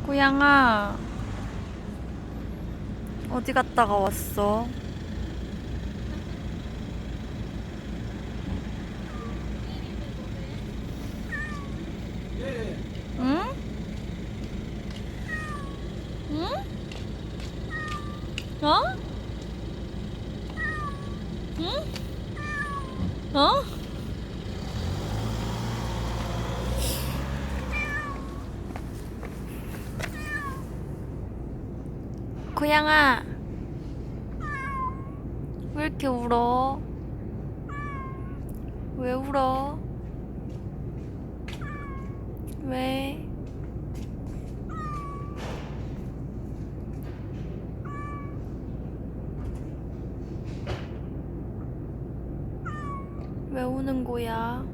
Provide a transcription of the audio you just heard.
고양아, 어디 갔다가 왔어? 응? 응? 어? 응? 어? 고양아, 왜 이렇게 울어? 왜 울어? 왜? 왜 우는 거야?